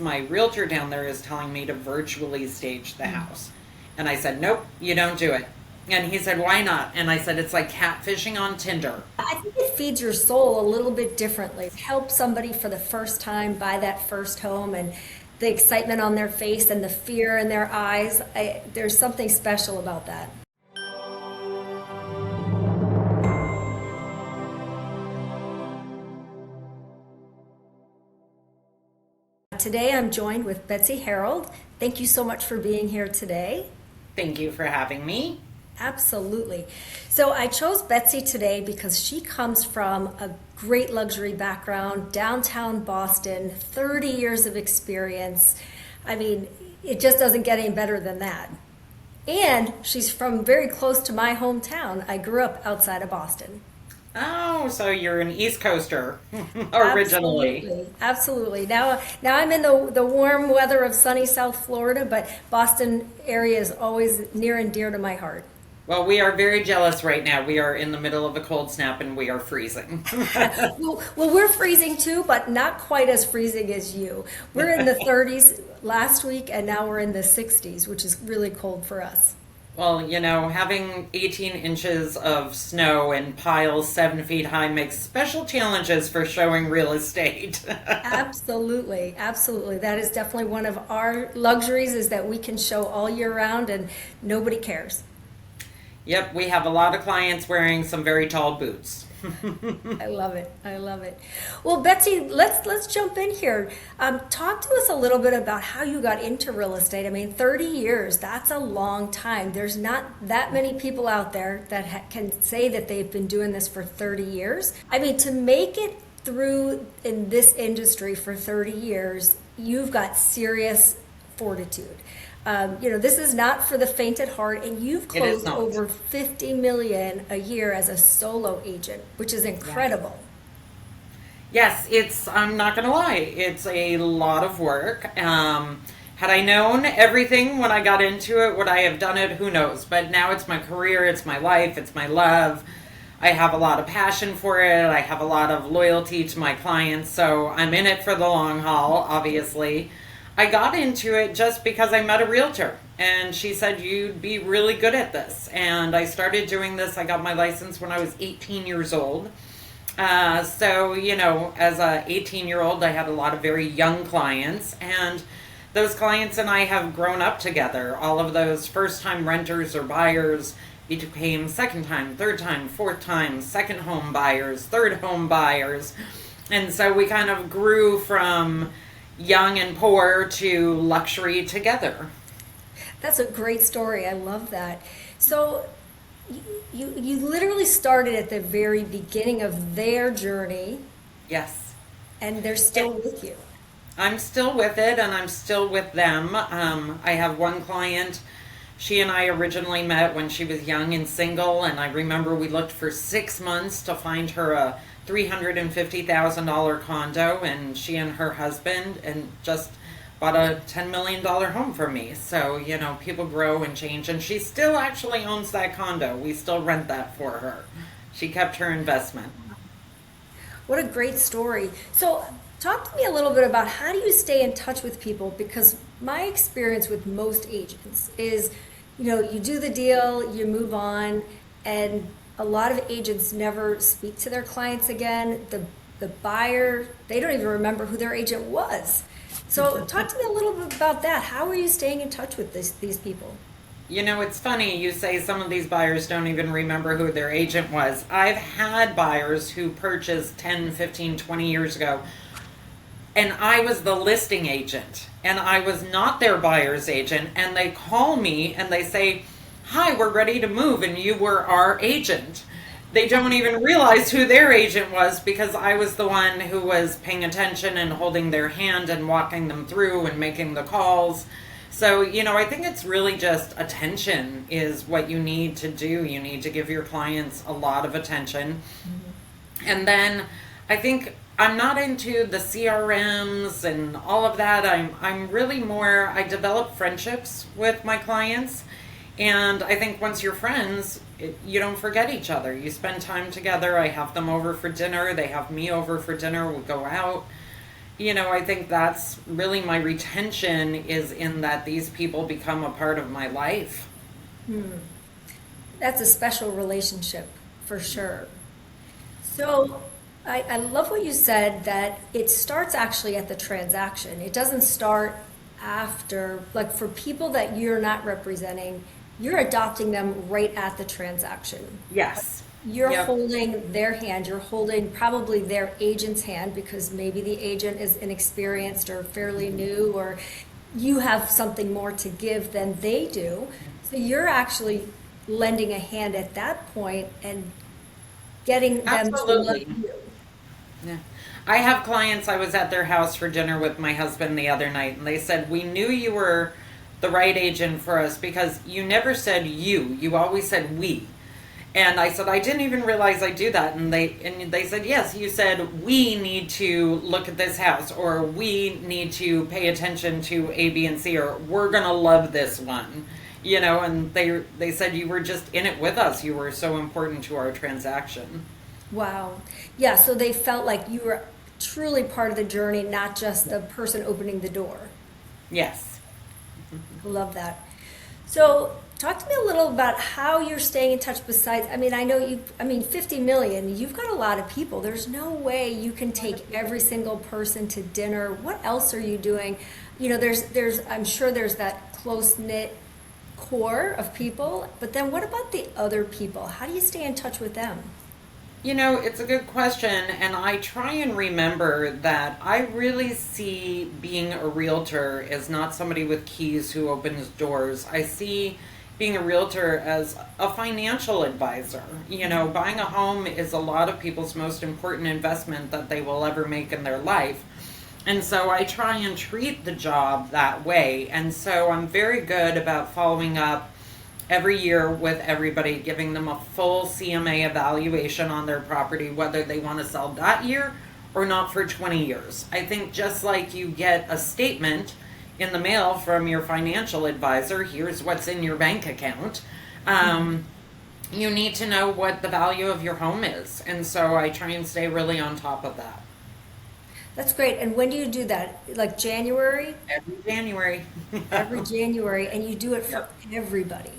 My realtor down there is telling me to virtually stage the house. And I said, nope, you don't do it. And he said, why not? And I said, it's like catfishing on Tinder. I think it feeds your soul a little bit differently. Help somebody for the first time buy that first home and the excitement on their face and the fear in their eyes. There's something special about that. Today I'm joined with Betsy Herald. Thank you so much for being here today. Thank you for having me. Absolutely. So I chose Betsy today because she comes from a great luxury background, downtown Boston, 30 years of experience. I mean, it just doesn't get any better than that. And she's from very close to my hometown. I grew up outside of Boston. Oh, so you're an East Coaster originally. Absolutely. Now I'm in the warm weather of sunny South Florida, but Boston area is always near and dear to my heart. Well, we are very jealous right now. We are in the middle of a cold snap and we are freezing. Well, we're freezing too, but not quite as freezing as you. We're in the 30s last week, and now we're in the 60s, which is really cold for us. Well, having 18 inches of snow and piles 7 feet high makes special challenges for showing real estate. Absolutely, absolutely. That is definitely one of our luxuries, is that we can show all year round and nobody cares. Yep, we have a lot of clients wearing some very tall boots. I love it. I love it. Well, Betsy, let's jump in here. Talk to us a little bit about how you got into real estate. I mean, 30 years, that's a long time. There's not that many people out there that can say that they've been doing this for 30 years. I mean, to make it through in this industry for 30 years, you've got serious fortitude. This is not for the faint at heart, and you've closed over 50 million a year as a solo agent, which is incredible. Yes, I'm not going to lie, it's a lot of work. Had I known everything when I got into it, would I have done it? Who knows? But now it's my career, it's my life, it's my love. I have a lot of passion for it. I have a lot of loyalty to my clients, so I'm in it for the long haul, obviously. I got into it just because I met a realtor and she said, you'd be really good at this. And I started doing this. I got my license when I was 18 years old. As a 18-year-old, I had a lot of very young clients, and those clients and I have grown up together. All of those first-time renters or buyers became second-time, third-time, fourth-time, second home buyers, third home buyers. And so we kind of grew from young and poor to luxury together. That's a great story. I love that. So you literally started at the very beginning of their journey. Yes. And they're still with you. I'm still with it, and I'm still with them. I have one client. She and I originally met when she was young and single, and I remember we looked for 6 months to find her a $350,000 condo, and she and her husband and just bought a $10 million home for me. So, people grow and change, and she still actually owns that condo. We still rent that for her. She kept her investment. What a great story. So talk to me a little bit about, how do you stay in touch with people? Because my experience with most agents is, you do the deal, you move on, and a lot of agents never speak to their clients again. The buyer, they don't even remember who their agent was. So talk to me a little bit about that. How are you staying in touch with these people? It's funny you say some of these buyers don't even remember who their agent was. I've had buyers who purchased 10, 15, 20 years ago, and I was the listing agent, and I was not their buyer's agent, and they call me and they say, hi, we're ready to move, and you were our agent. They don't even realize who their agent was, because I was the one who was paying attention and holding their hand and walking them through and making the calls. So, I think it's really just attention is what you need to do. You need to give your clients a lot of attention. Mm-hmm. And then I think I'm not into the CRMs and all of that. I'm really more, I develop friendships with my clients. And I think once you're friends, you don't forget each other. You spend time together. I have them over for dinner. They have me over for dinner. We go out. I think that's really my retention is in that these people become a part of my life. That's a special relationship for sure. So I love what you said that it starts actually at the transaction. It doesn't start after, like for people that you're not representing, you're adopting them right at the transaction. Yes. You're Yep. holding their hand, you're holding probably their agent's hand because maybe the agent is inexperienced or fairly new, or you have something more to give than they do. So you're actually lending a hand at that point and getting them to love Absolutely. you. Yeah. I have clients, I was at their house for dinner with my husband the other night, and they said, "We knew you were the right agent for us because you never said you always said we." And I said, "I didn't even realize I do that." And they said, "Yes, you said we need to look at this house, or we need to pay attention to A, B, and C, or we're gonna love this one." And they said you were just in it with us. You were so important to our transaction. Wow. Yeah, so they felt like you were truly part of the journey, not just the person opening the door. Yes. I love that. So, talk to me a little about how you're staying in touch besides, I know 50 million, you've got a lot of people. There's no way you can take every single person to dinner. What else are you doing? I'm sure there's that close-knit core of people, but then what about the other people? How do you stay in touch with them? It's a good question, and I try and remember that I really see being a realtor as not somebody with keys who opens doors. I see being a realtor as a financial advisor. Buying a home is a lot of people's most important investment that they will ever make in their life. And so I try and treat the job that way. And so I'm very good about following up every year with everybody, giving them a full CMA evaluation on their property, whether they want to sell that year or not for 20 years. I think just like you get a statement in the mail from your financial advisor, here's what's in your bank account, you need to know what the value of your home is. And so I try and stay really on top of that. That's great. And when do you do that? Like January? Every January. Every January, and you do it for Yep. everybody.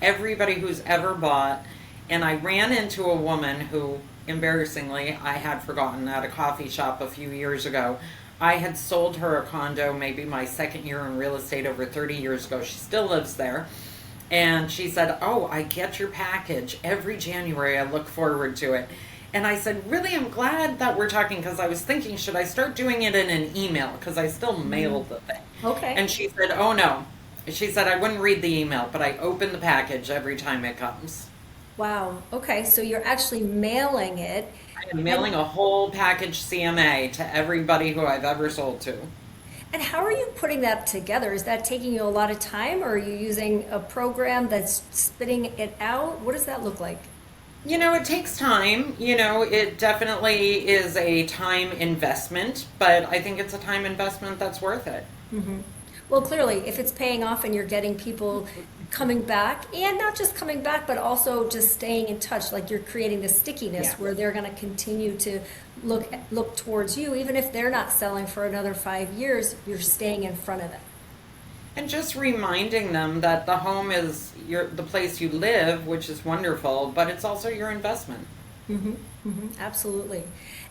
Everybody who's ever bought. And I ran into a woman who, embarrassingly, I had forgotten at a coffee shop a few years ago. I had sold her a condo maybe my second year in real estate over 30 years ago. She still lives there. And she said, "Oh, I get your package every January. I look forward to it." And I said, "Really, I'm glad that we're talking, because I was thinking, should I start doing it in an email? Because I still mail the thing." Okay. And she said, "Oh, no." She said, "I wouldn't read the email, but I open the package every time it comes." Wow. Okay. So you're actually mailing it. I am mailing a whole package CMA to everybody who I've ever sold to. And how are you putting that together? Is that taking you a lot of time, or are you using a program that's spitting it out? What does that look like? It takes time. It definitely is a time investment, but I think it's a time investment that's worth it. Well, clearly, if it's paying off and you're getting people coming back, and not just coming back, but also just staying in touch, like you're creating the stickiness Yeah. where they're going to continue to look towards you, even if they're not selling for another 5 years, you're staying in front of them. And just reminding them that the home is the place you live, which is wonderful, but it's also your investment. Absolutely.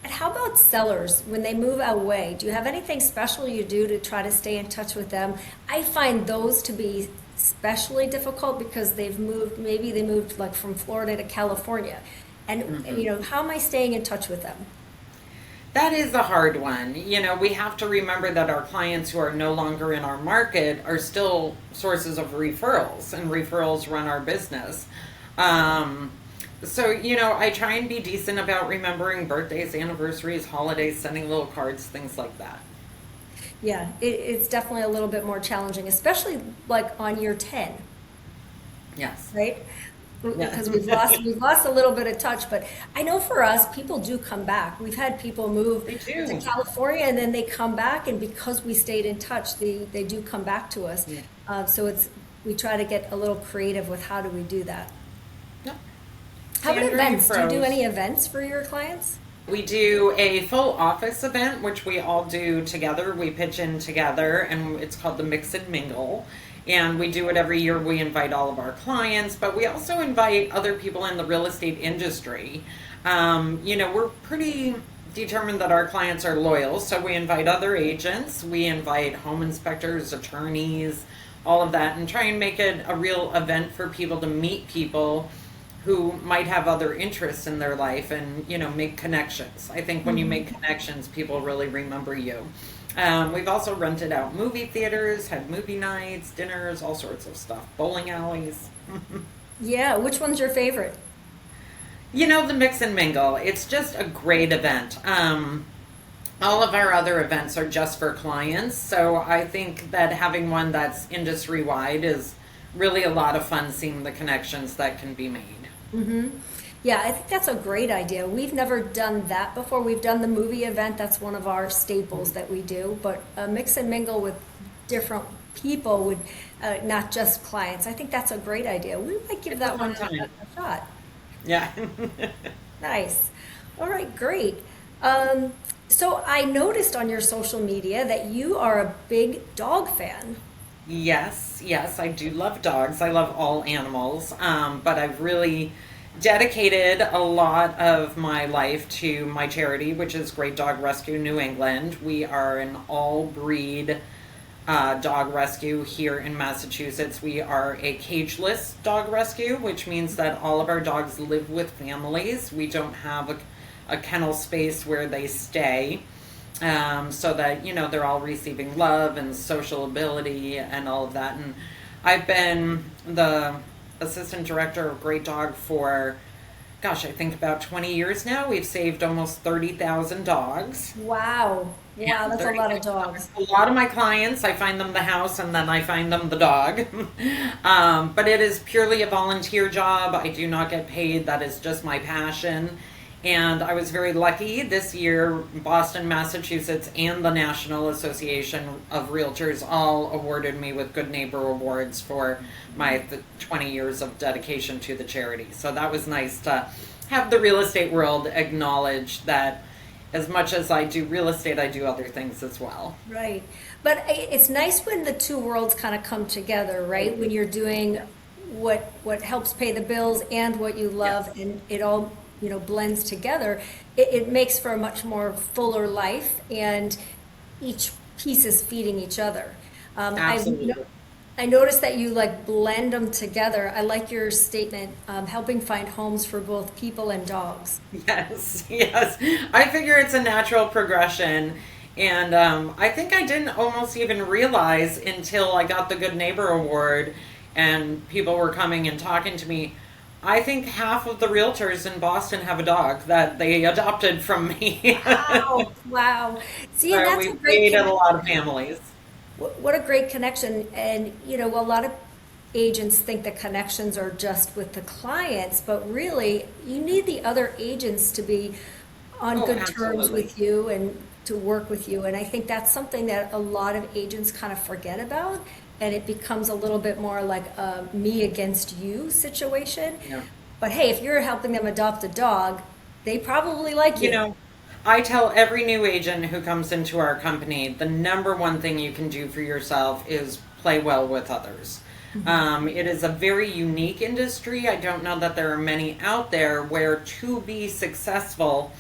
And how about sellers when they move away? Do you have anything special you do to try to stay in touch with them? I find those to be especially difficult because maybe they moved like from Florida to California. And how am I staying in touch with them? That is a hard one. We have to remember that our clients who are no longer in our market are still sources of referrals, and referrals run our business. So, I try and be decent about remembering birthdays, anniversaries, holidays, sending little cards, things like that. Yeah, it's definitely a little bit more challenging, especially like on year 10, Yes. right? Yeah. Because we've lost a little bit of touch, but I know for us, people do come back. We've had people move They do. to California and then they come back, and because we stayed in touch, they do come back to us. Yeah. So we try to get a little creative with how do we do that. Yep. How about Sandra, events? Do you do froze. any events for your clients? We do a full office event, which we all do together. We pitch in together, and it's called the Mix and Mingle. And we do it every year. We invite all of our clients, but we also invite other people in the real estate industry. We're pretty determined that our clients are loyal, so we invite other agents, we invite home inspectors, attorneys, all of that, and try and make it a real event for people to meet people who might have other interests in their life and, make connections. I think when you make connections, people really remember you. We've also rented out movie theaters, had movie nights, dinners, all sorts of stuff, bowling alleys. Yeah, which one's your favorite? The Mix and Mingle, it's just a great event. All of our other events are just for clients, so I think that having one that's industry wide is really a lot of fun, seeing the connections that can be made. Yeah, I think that's a great idea. We've never done that before. We've done the movie event. That's one of our staples that we do. But a mix and mingle with different people would, not just clients. I think that's a great idea. We might give that one a shot. Yeah. Nice. All right, great. So I noticed on your social media that you are a big dog fan. Yes, I do love dogs. I love all animals, but I've really dedicated a lot of my life to my charity, which is Great Dog Rescue New England. We are an all-breed dog rescue here in Massachusetts. We are a cageless dog rescue, which means that all of our dogs live with families. We don't have a kennel space where they stay. So that, they're all receiving love and social ability and all of that. And I've been the assistant director of Great Dog for, I think about 20 years now. We've saved almost 30,000 dogs. Wow. Wow, that's a lot of dogs. A lot of my clients, I find them the house and then I find them the dog. But it is purely a volunteer job. I do not get paid. That is just my passion. And I was very lucky this year. Boston, Massachusetts, and the National Association of Realtors all awarded me with Good Neighbor Awards for my 20 years of dedication to the charity. So that was nice to have the real estate world acknowledge that as much as I do real estate, I do other things as well. Right. But it's nice when the two worlds kind of come together, right? When you're doing what helps pay the bills and what you love, yes. And it all blends together, it makes for a much more fuller life, and each piece is feeding each other. Absolutely. I noticed that you blend them together. I like your statement, helping find homes for both people and dogs. Yes. I figure it's a natural progression. And I think I didn't almost even realize until I got the Good Neighbor Award and people were coming and talking to me. I think half of the realtors in Boston have a dog that they adopted from me. Wow. See, so that's we created a lot of families. What a great connection. And, a lot of agents think the connections are just with the clients, but really you need the other agents to be on good terms with you and to work with you. And I think that's something that a lot of agents kind of forget about. And it becomes a little bit more like a me against you situation. Yeah. But hey, if you're helping them adopt a dog, they probably like you. I tell every new agent who comes into our company, the number one thing you can do for yourself is play well with others. Mm-hmm. It is a very unique industry. I don't know that there are many out there where to be successful,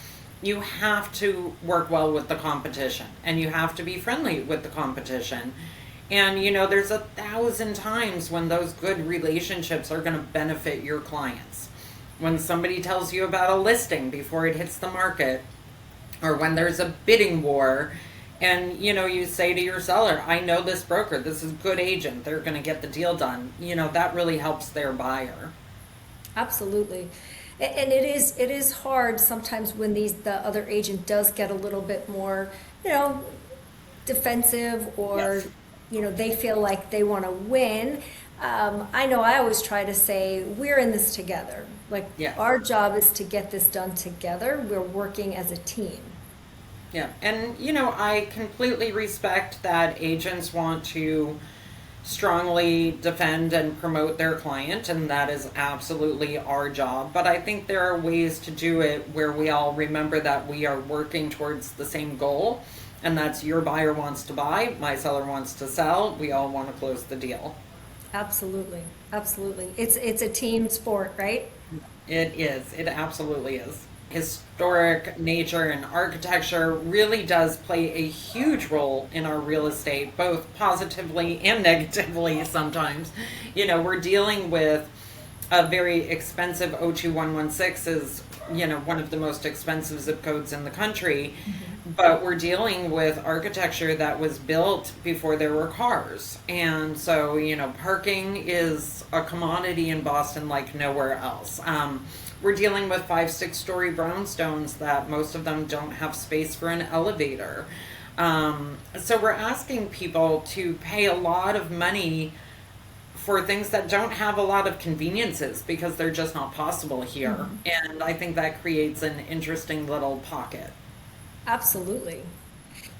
you have to work well with the competition and you have to be friendly with the competition. And, there's 1,000 times when those good relationships are going to benefit your clients. When somebody tells you about a listing before it hits the market, or when there's a bidding war, and, you say to your seller, I know this broker, this is a good agent, they're going to get the deal done. That really helps their buyer. Absolutely. And it is hard sometimes when the other agent does get a little bit more, defensive, or... Yes. They feel like they want to win. I know I always try to say, we're in this together. Yes. Our job is to get this done together. We're working as a team. Yeah. And, I completely respect that agents want to strongly defend and promote their client, and that is absolutely our job. But I think there are ways to do it where we all remember that we are working towards the same goal, and that's your buyer wants to buy, my seller wants to sell, we all want to close the deal. Absolutely, absolutely. It's a team sport, right? It is. It absolutely is. Historic nature and architecture really does play a huge role in our real estate, both positively and negatively sometimes. We're dealing with a very expensive 02116 is, one of the most expensive zip codes in the country. But we're dealing with architecture that was built before there were cars. And so, parking is a commodity in Boston like nowhere else. We're dealing with 5-6 story brownstones that most of them don't have space for an elevator. So we're asking people to pay a lot of money for things that don't have a lot of conveniences because they're just not possible here. And I think that creates an interesting little pocket. Absolutely.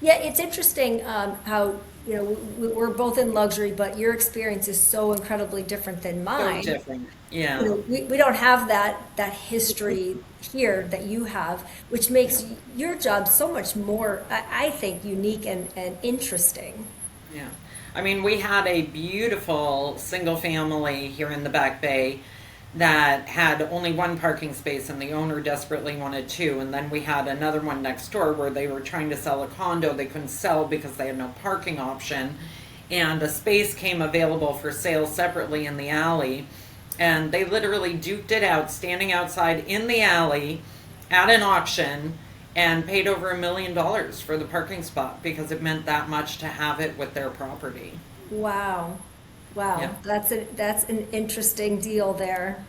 Yeah, it's interesting how, we're both in luxury, but your experience is so incredibly different than mine. So different. Yeah. We don't have that history here that you have, which makes your job so much more, I think, unique and interesting. Yeah. I mean, we had a beautiful single family here in the Back Bay that had only one parking space and the owner desperately wanted two. And then we had another one next door where they were trying to sell a condo. They couldn't sell because they had no parking option. And a space came available for sale separately in the alley. And they literally duked it out, standing outside in the alley at an auction, and paid over $1 million for the parking spot because it meant that much to have it with their property. Wow. Wow, Yeah. That's an interesting deal there.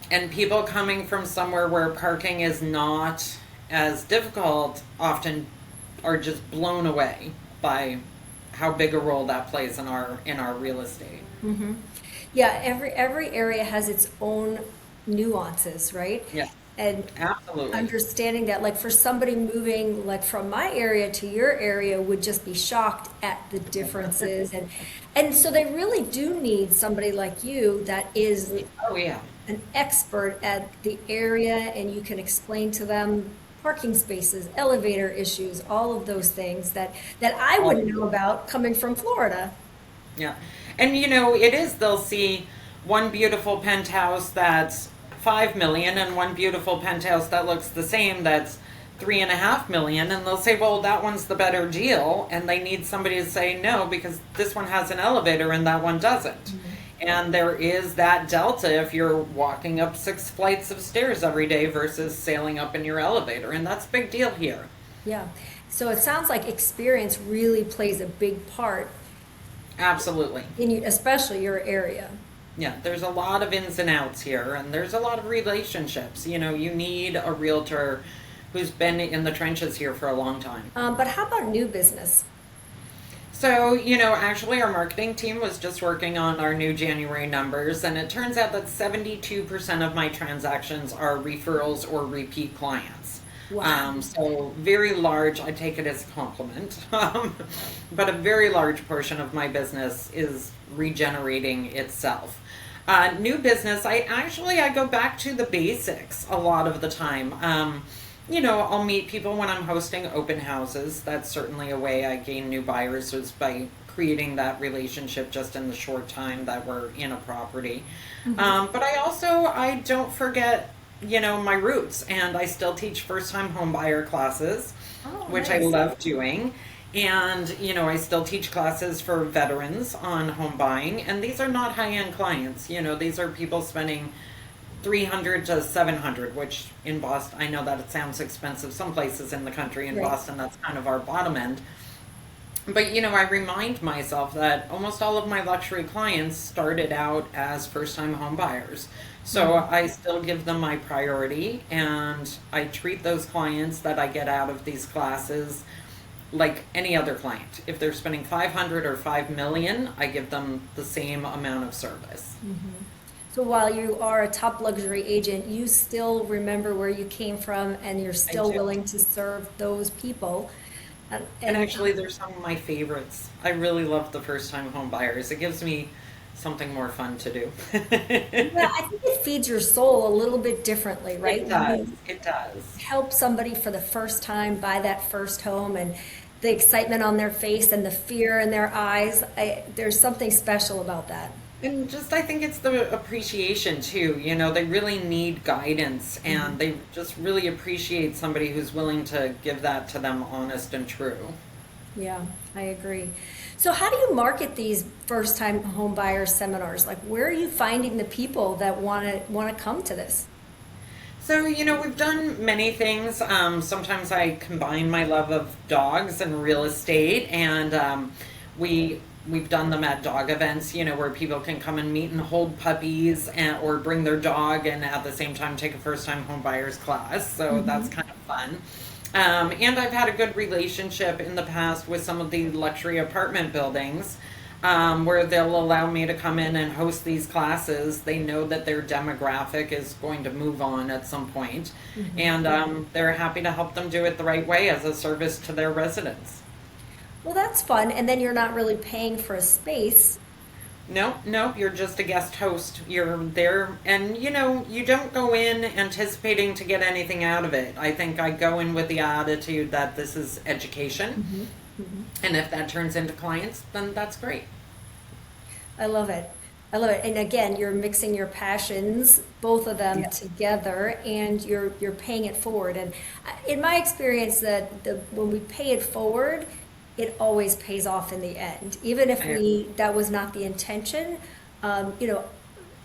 And people coming from somewhere where parking is not as difficult often are just blown away by how big a role that plays in our real estate. Yeah, every area has its own nuances, right? Yeah, And absolutely. understanding that, like, for somebody moving like from my area to your area would just be shocked at the differences, and so they really do need somebody like you that is Oh yeah. an expert at the area, and you can explain to them parking spaces, elevator issues, all of those things that I wouldn't know about coming from Florida. Yeah. And it is, they'll see one beautiful penthouse that's 5 million and one beautiful penthouse that looks the same that's 3.5 million, and they'll say, well, that one's the better deal, and they need somebody to say no because this one has an elevator and that one doesn't. And there is that delta if you're walking up 6 flights of stairs every day versus sailing up in your elevator, and that's a big deal here. Yeah. So it sounds like experience really plays a big part Absolutely. in you, especially your area. Yeah, there's a lot of ins and outs here, and there's a lot of relationships. You need a realtor who's been in the trenches here for a long time. But how about new business? So, actually our marketing team was just working on our new January numbers, and it turns out that 72% of my transactions are referrals or repeat clients. Wow. So very large, I take it as a compliment, but a very large portion of my business is regenerating itself. New business, I go back to the basics a lot of the time. I'll meet people when I'm hosting open houses. That's certainly a way I gain new buyers, is by creating that relationship just in the short time that we're in a property. But I don't forget, my roots, and I still teach first-time home buyer classes, which I nice. love doing. And, I still teach classes for veterans on home buying, and these are not high-end clients. These are people spending $300 to $700, which in Boston, I know that it sounds expensive. Some places in the country, in Right. Boston, that's kind of our bottom end. But, I remind myself that almost all of my luxury clients started out as first-time home buyers. So I still give them my priority, and I treat those clients that I get out of these classes like any other client. If they're spending 500 or 5 million, I give them the same amount of service. So while you are a top luxury agent, you still remember where you came from, and you're still do. willing to serve those people. And actually, they're some of my favorites. I really love the first time home buyers. It gives me something more fun to do. yeah, I think it feeds your soul a little bit differently, right? It When does. you It does. help somebody for the first time buy that first home and the excitement on their face and the fear in their eyes, there's something special about that. And just, I think it's the appreciation too. You know, they really need guidance and they just really appreciate somebody who's willing to give that to them honest and true. Yeah, I agree. So how do you market these first-time home buyer seminars? Like, where are you finding the people that want to come to this? So, you know, we've done many things. Sometimes I combine my love of dogs and real estate, and we've done them at dog events, you know, where people can come and meet and hold puppies or bring their dog and at the same time take a first-time home buyers class. So that's kind of fun. And I've had a good relationship in the past with some of the luxury apartment buildings where they'll allow me to come in and host these classes. They know that their demographic is going to move on at some point, and they're happy to help them do it the right way as a service to their residents. Well, that's fun. And then you're not really paying for a space. No, no, you're just a guest host. You're there, and you know, you don't go in anticipating to get anything out of it. I think I go in with the attitude that this is education, and if that turns into clients, then that's great. I love it. I love it. And again, you're mixing your passions, both of them Yes. together, and you're paying it forward. And in my experience, that when we pay it forward, it always pays off in the end, even if that was not the intention. You know,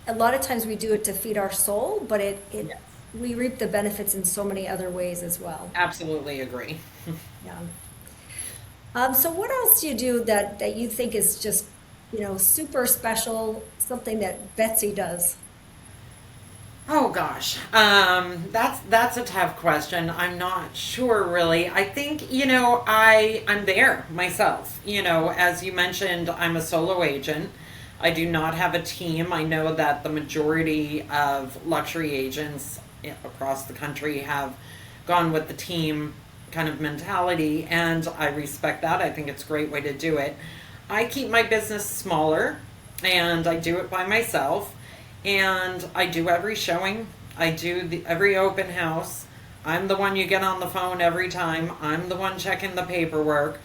a lot of times we do it to feed our soul, but Yes. we reap the benefits in so many other ways as well. Absolutely agree. Yeah. So what else do you do that you think is just, super special, something that Betsy does? Oh gosh, that's a tough question. I'm not sure really. I think I'm there myself. You know, as you mentioned, I'm a solo agent. I do not have a team. I know that the majority of luxury agents across the country have gone with the team kind of mentality, and I respect that. I think it's a great way to do it. I keep my business smaller, and I do it by myself. And I do every showing. I do every open house. I'm the one you get on the phone every time. I'm the one checking the paperwork.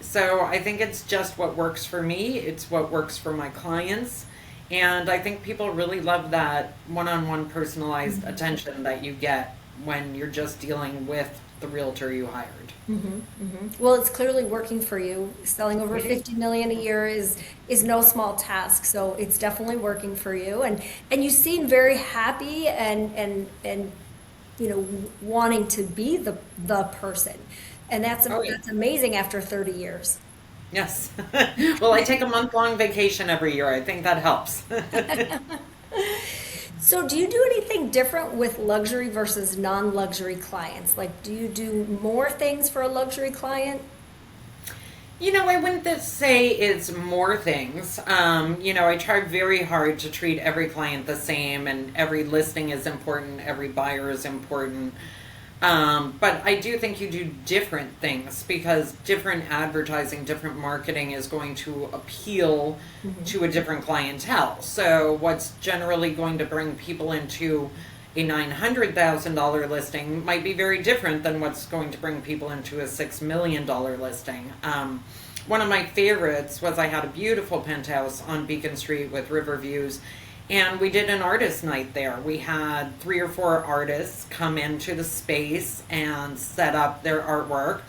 So I think it's just what works for me. It's what works for my clients. And I think people really love that one-on-one personalized attention that you get when you're just dealing with the realtor you hired. Well, it's clearly working for you. Selling over 50 million a year is no small task, so it's definitely working for you. And you seem very happy and wanting to be the person. And that's Oh, yeah. that's amazing after 30 years. Yes. Well, I take a month-long vacation every year. I think that helps. So do you do anything different with luxury versus non-luxury clients? Like, do you do more things for a luxury client? You know, I wouldn't say it's more things. I try very hard to treat every client the same, and every listing is important, every buyer is important. But I do think you do different things because different advertising, different marketing is going to appeal to a different clientele. So what's generally going to bring people into a $900,000 listing might be very different than what's going to bring people into a $6 million listing. One of my favorites was I had a beautiful penthouse on Beacon Street with river views, and we did an artist night there. We had 3 or 4 artists come into the space and set up their artwork.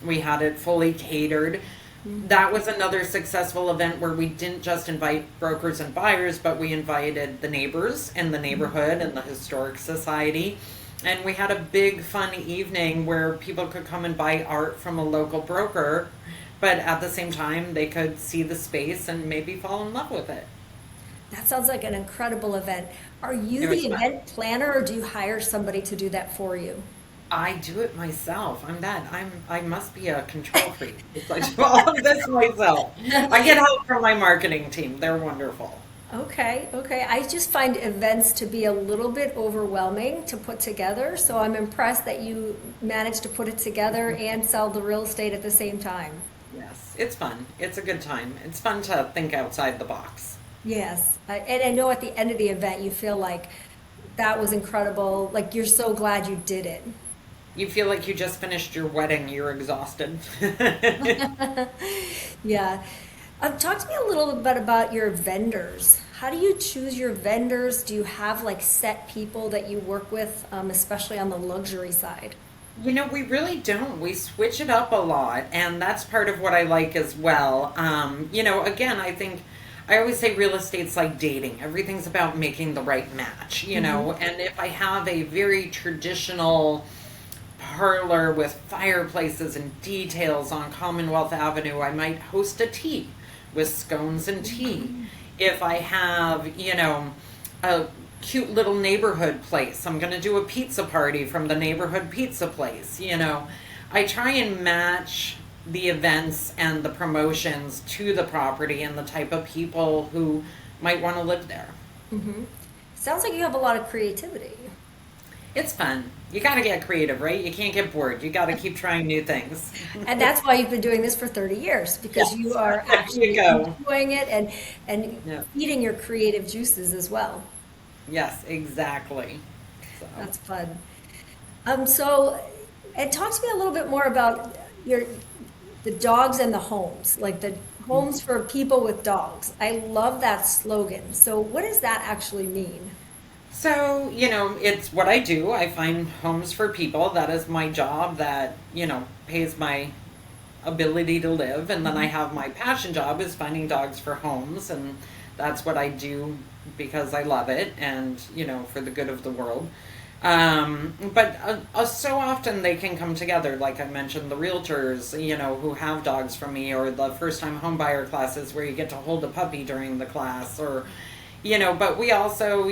We had it fully catered. That was another successful event where we didn't just invite brokers and buyers, but we invited the neighbors in the neighborhood and the historic society. And we had a big fun evening where people could come and buy art from a local broker, but at the same time they could see the space and maybe fall in love with it. That sounds like an incredible event. Are you It was the fun. event planner or do you hire somebody to do that for you? I do it myself. I must be a control freak. It's like I do all of this myself. I get help from my marketing team. They're wonderful. Okay, okay. I just find events to be a little bit overwhelming to put together, so I'm impressed that you managed to put it together and sell the real estate at the same time. Yes, it's fun. It's a good time. It's fun to think outside the box. Yes, and I know at the end of the event you feel like that was incredible, like you're so glad you did it. You feel like you just finished your wedding, you're exhausted. Yeah. Talk to me a little bit about your vendors. How do you choose your vendors? Do you have like set people that you work with, especially on the luxury side? We really don't. We switch it up a lot, and that's part of what I like as well. Again, I think I always say real estate's like dating. Everything's about making the right match, and if I have a very traditional parlor with fireplaces and details on Commonwealth Avenue, I might host a tea with scones and tea. If I have, a cute little neighborhood place, I'm going to do a pizza party from the neighborhood pizza place. I try and match the events and the promotions to the property and the type of people who might want to live there. Sounds like you have a lot of creativity. It's fun. You got to get creative, right? You can't get bored. You got to keep trying new things. And that's why you've been doing this for 30 years, because Yes. you are There actually you go. enjoying it and Yeah. eating your creative juices as well. Yes, exactly. So. That's fun. So, and talk to me a little bit more about the dogs and the homes, like the homes for people with dogs. I love that slogan. So, what does that actually mean? So, it's what I do. I find homes for people. That is my job that, pays my ability to live. And then I have my passion job is finding dogs for homes. And that's what I do because I love it and, for the good of the world. But so often they can come together. Like I mentioned, the realtors, who have dogs from me, or the first time home buyer classes where you get to hold a puppy during the class, or, but we also,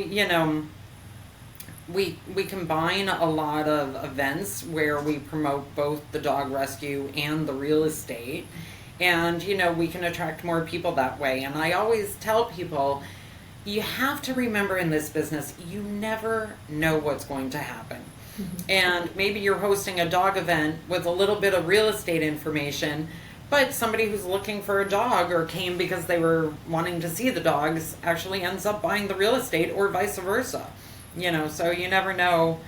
we combine a lot of events where we promote both the dog rescue and the real estate. And, we can attract more people that way. And I always tell people, you have to remember in this business, you never know what's going to happen. And maybe you're hosting a dog event with a little bit of real estate information, but somebody who's looking for a dog or came because they were wanting to see the dogs actually ends up buying the real estate, or vice versa. So you never know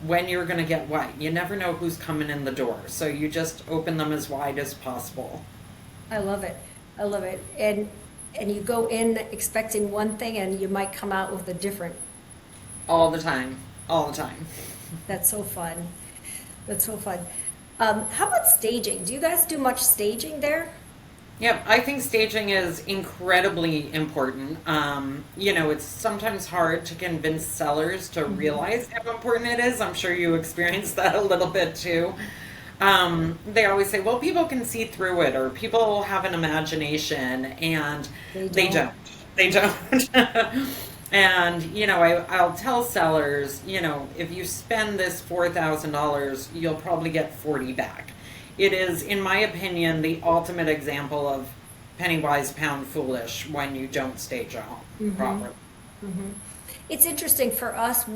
when you're going to get what. You never know who's coming in the door. So you just open them as wide as possible. I love it. I love it. And you go in expecting one thing and you might come out with a different. All the time. All the time. That's so fun. That's so fun. How about staging? Do you guys do much staging there? Yep, I think staging is incredibly important. It's sometimes hard to convince sellers to realize how important it is. I'm sure you experienced that a little bit too. They always say, well, people can see through it, or people have an imagination, and they don't. They don't. And, I'll tell sellers, if you spend this $4,000, you'll probably get 40 back. It is, in my opinion, the ultimate example of penny wise, pound foolish when you don't stage a home properly. It's interesting for us.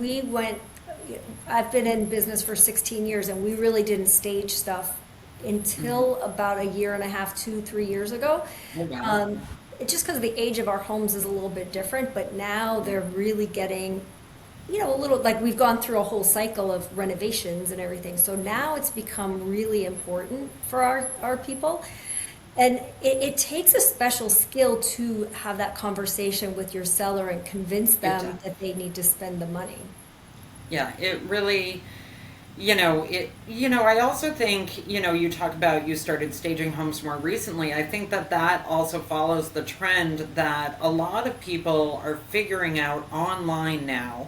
I've been in business for 16 years, and we really didn't stage stuff until about a year and a half, 2-3 years ago. Oh, wow. Just because the age of our homes is a little bit different, but now they're really getting, a little, like we've gone through a whole cycle of renovations and everything. So now it's become really important for our people. And it takes a special skill to have that conversation with your seller and convince them that they need to spend the money. Yeah, it really, I also think, you talk about you started staging homes more recently. I think that also follows the trend that a lot of people are figuring out online now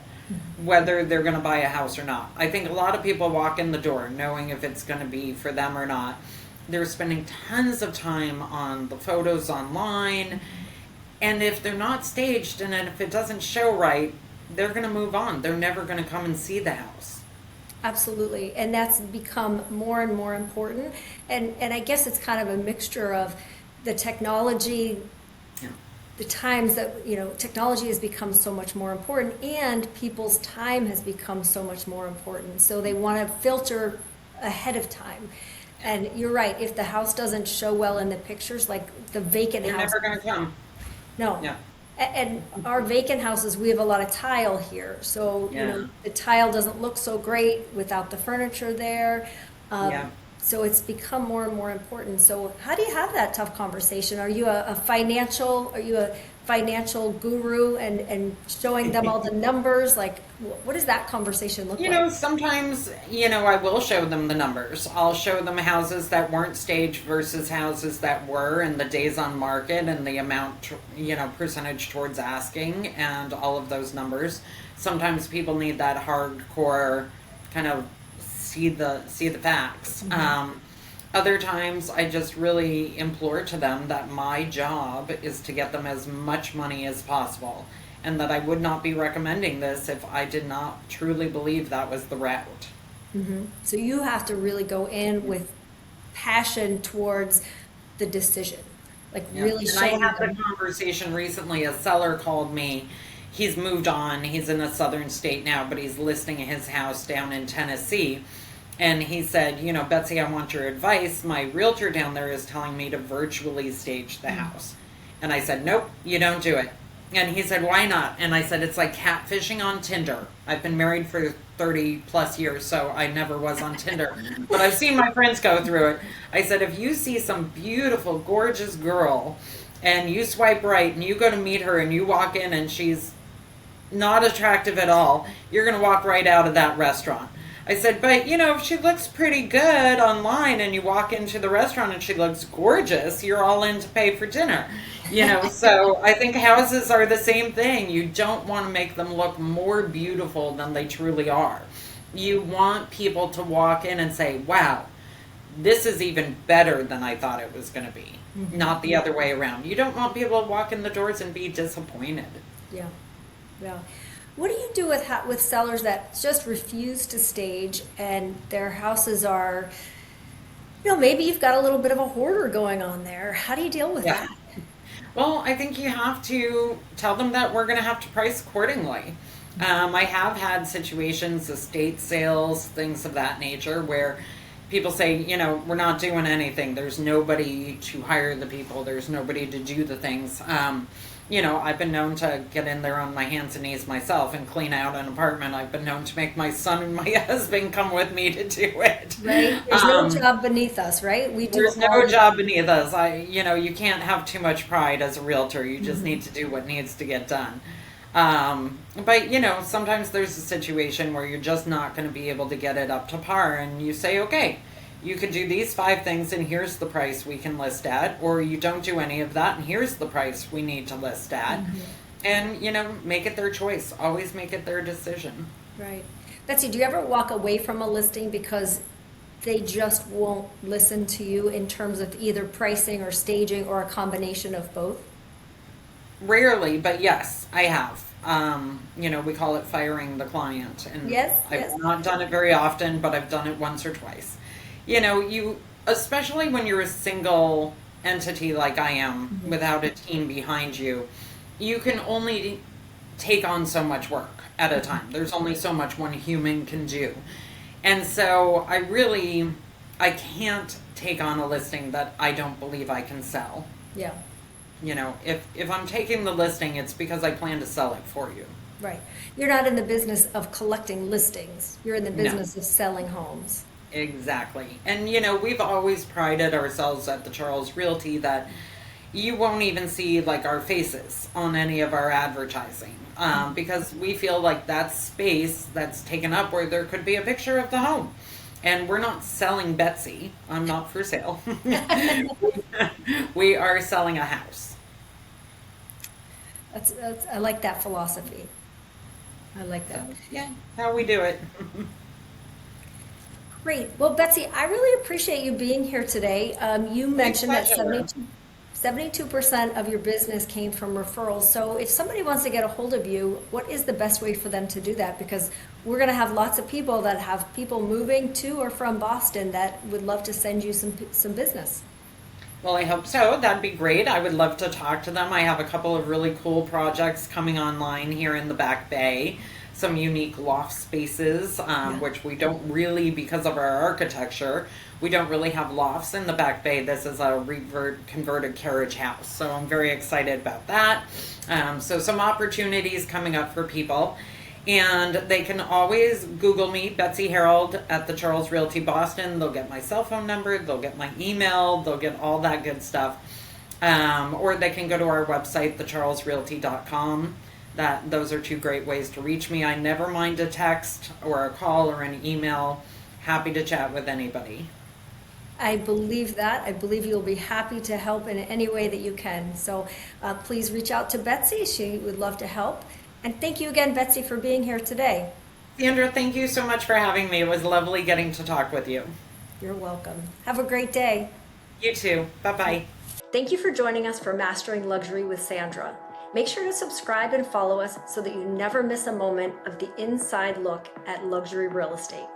whether they're going to buy a house or not. I think a lot of people walk in the door knowing if it's going to be for them or not. They're spending tons of time on the photos online, and if they're not staged and if it doesn't show right, they're going to move on. They're never going to come and see the house. Absolutely. And that's become more and more important. And I guess it's kind of a mixture of the technology Yeah. the times that, technology has become so much more important, and people's time has become so much more important. So they want to filter ahead of time. And you're right, if the house doesn't show well in the pictures, like the vacant They're house. never going to come. No. Yeah. And our vacant houses, we have a lot of tile here. So, Yeah. the tile doesn't look so great without the furniture there. Yeah. So it's become more and more important. So how do you have that tough conversation? Are you a financial guru and showing them all the numbers? Like, what does that conversation look like? Sometimes, I will show them the numbers. I'll show them houses that weren't staged versus houses that were, and the days on market and the amount, percentage towards asking and all of those numbers. Sometimes people need that hardcore kind of see the facts. Other times I just really implore to them that my job is to get them as much money as possible, and that I would not be recommending this if I did not truly believe that was the route. So you have to really go in with passion towards the decision, like really And I showing had them. a conversation recently. A seller called me. He's moved on. He's in a southern state now, but he's listing his house down in Tennessee. And he said, Betsy, I want your advice. My realtor down there is telling me to virtually stage the house. And I said, nope, you don't do it. And he said, why not? And I said, it's like catfishing on Tinder. I've been married for 30 plus years, so I never was on Tinder. But I've seen my friends go through it. I said, if you see some beautiful, gorgeous girl and you swipe right and you go to meet her and you walk in and she's not attractive at all, you're going to walk right out of that restaurant. I said, but if she looks pretty good online and you walk into the restaurant and she looks gorgeous, you're all in to pay for dinner. So I think houses are the same thing. You don't want to make them look more beautiful than they truly are. You want people to walk in and say, wow, this is even better than I thought it was going to be. Not the other way around. You don't want people to walk in the doors and be disappointed. Yeah. What do you do with sellers that just refuse to stage and their houses are, maybe you've got a little bit of a hoarder going on there? How do you deal with that? Well, I think you have to tell them that we're going to have to price accordingly. I have had situations, estate sales, things of that nature, where people say, we're not doing anything. There's nobody to hire the people. There's nobody to do the things. I've been known to get in there on my hands and knees myself and clean out an apartment. I've been known to make my son and my husband come with me to do it. Right? There's no job beneath us, right? There's no job beneath us. You can't have too much pride as a realtor. You just need to do what needs to get done. But sometimes there's a situation where you're just not going to be able to get it up to par, and you say, okay, you could do these 5 things and here's the price we can list at, or you don't do any of that and here's the price we need to list at. And make it their choice. Always make it their decision. Right. Betsy, do you ever walk away from a listing because they just won't listen to you in terms of either pricing or staging or a combination of both? Rarely, but yes, I have. We call it firing the client, and I've not done it very often, but I've done it once or twice. Especially when you're a single entity like I am, without a team behind you, you can only take on so much work at a time. There's only so much one human can do. And so I can't take on a listing that I don't believe I can sell. Yeah. If I'm taking the listing, it's because I plan to sell it for you. Right. You're not in the business of collecting listings. You're in the business of selling homes. Exactly. And we've always prided ourselves at the Charles Realty that you won't even see like our faces on any of our advertising, because we feel like that's space that's taken up where there could be a picture of the home. And we're not selling Betsy. I'm not for sale. We are selling a house. That's I like that philosophy. I like that. Yeah, how we do it. Great. Well, Betsy, I really appreciate you being here today. You mentioned that 72% of your business came from referrals. So if somebody wants to get a hold of you, what is the best way for them to do that? Because we're going to have lots of people that have people moving to or from Boston that would love to send you some business. Well, I hope so. That'd be great. I would love to talk to them. I have a couple of really cool projects coming online here in the Back Bay. Some unique loft spaces, which we don't really, because of our architecture, we don't really have lofts in the Back Bay. This is a converted carriage house. So I'm very excited about that. So some opportunities coming up for people. And they can always Google me, Betsy Herald, at the Charles Realty Boston. They'll get my cell phone number, they'll get my email, they'll get all that good stuff. Or they can go to our website, thecharlesrealty.com. Those are two great ways to reach me. I never mind a text or a call or an email. Happy to chat with anybody. I believe that. I believe you'll be happy to help in any way that you can. So please reach out to Betsy. She would love to help. And thank you again, Betsy, for being here today. Sandra, thank you so much for having me. It was lovely getting to talk with you. You're welcome. Have a great day. You too. Bye-bye. Thank you for joining us for Mastering Luxury with Sandra. Make sure to subscribe and follow us so that you never miss a moment of the inside look at luxury real estate.